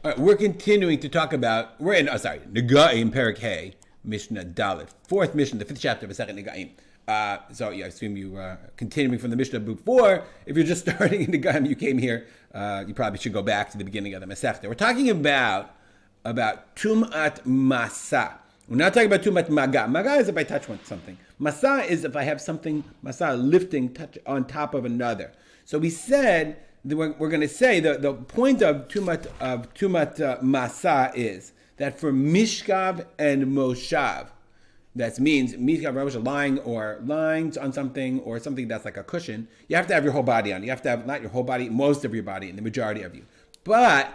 All right, we're continuing to talk about, Negaim Perak Hey, Mishnah Dalet, fourth Mishnah, the fifth chapter of Masechet Negaim. So I assume you are continuing from the Mishnah before. If you're just starting in Negaim, you came here, you probably should go back to the beginning of the Masechet. We're talking about Tumat Masa. We're not talking about Tumat Maga. Maga is if I touch something. Masa is if I have something, Masa lifting touch on top of another. So we said, we're going to say the point of Tumat Masa is that for Mishkav and Moshav, that means Mishkav Moshav lying on something or something that's like a cushion, you have to have your whole body on. You have to have not your whole body, most of your body, and the majority of you. But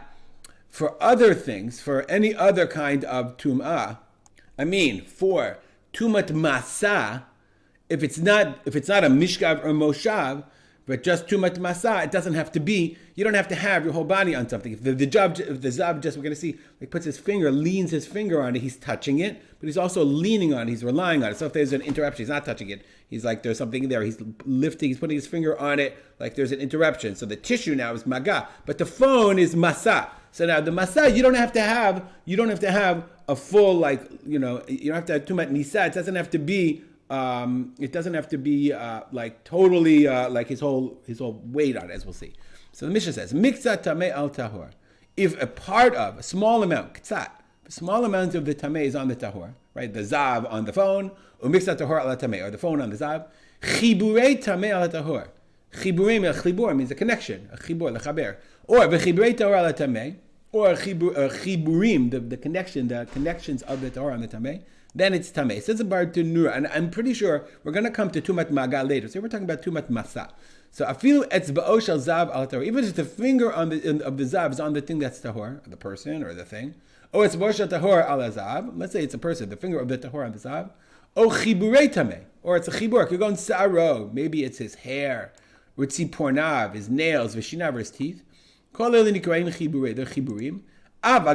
for other things, for any other kind of Tum'ah, for Tumat Masa, if it's not a Mishkav or Moshav, but just Tumat Masa, it doesn't have to be, you don't have to have your whole body on something. If the Zav just, we're going to see, like puts his finger, leans his finger on it, he's touching it, but he's also leaning on it, he's relying on it. So if there's an interruption, he's not touching it. He's like, there's something there, he's lifting, he's putting his finger on it, like there's an interruption. So the tissue now is Maga, but the phone is Masa. So now the Masa, you don't have to have a full, you don't have to have Tumat Nisa. It doesn't have to be like totally like his whole weight on it, as we'll see. So the Mishnah says, Mikzat tameh al tahor. If a small amount, ktsat, a small amount of the tameh is on the tahor, right? The zav on the phone, or mikzat tahor al tameh, or the phone on the zav. Chiburei tameh al tahor. Chibur means a connection, a chibur, lechaber. Or v'chiburei tahor al tameh, or chiburim, the connections of the tahor on the tameh. Then it's tameh. Says about Nura, and I'm pretty sure we're going to come to Tumat Maga later. So we're talking about Tumat Masa. So afilu etzba'o shel zav al tahor. Even if the finger of the zav is on the thing that's tahor, the person or the thing, or it's shel tahor al zav. Let's say it's a person, the finger of the tahor on the zav. O chiburei tameh, or it's a chibur. You're going saro. Maybe it's his hair, ritzi pornav, his nails, v'shinav, his teeth. Kol elu nikraim chiburei. They're chiburim. Even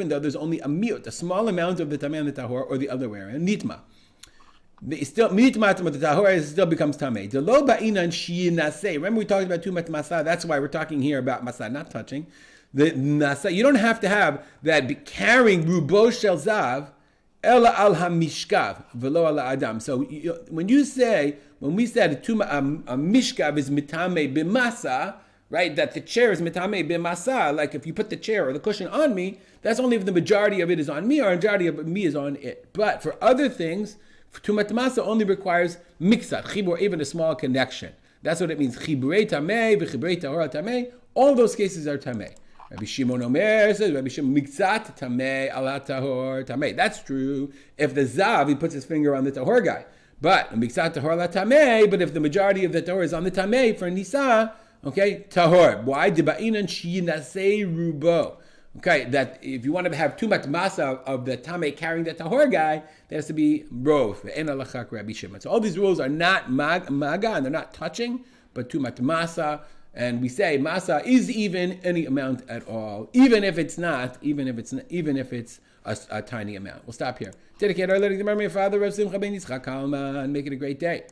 though there's only a miut, a small amount of the tameh and the tahor, or the other way around, nitma. Still, nitma the tahor still becomes tameh. Remember we talked about tumat masa. That's why we're talking here about masa, not touching. The nasa. You don't have to have that carrying rubo shel zav ela al hamishkav velo al adam. So when we said a mishkav is mitame b'masa. Right, that the chair is mitame b'masa, like if you put the chair or the cushion on me, that's only if the majority of it is on me or a majority of me is on it. But for other things, Tumat Masa only requires miksa, chibur, even a small connection. That's what it means. Chiburei tameh, v'chiburei tahor tameh. All those cases are tameh. Rabbi Shimon Omer says, Rabbi Shimon mikzat tameh ala tahor tameh. That's true if the zav, he puts his finger on the tahor guy. But mikzat tahor ala tameh, but if the majority of the tahor is on the tameh for nisa, okay, tahor. Why? Deba'inan shinasei rubo. Okay, that if you want to have Tumat Masa of the tameh carrying the tahor guy, there has to be rov. So all these rules are not maga and they're not touching, but Tumat Masa. And we say Masa is even any amount at all, even if it's a tiny amount. We'll stop here. Dedicate our letter to the memory of Father Rav Simcha ben Yitzchak Kalman and make it a great day.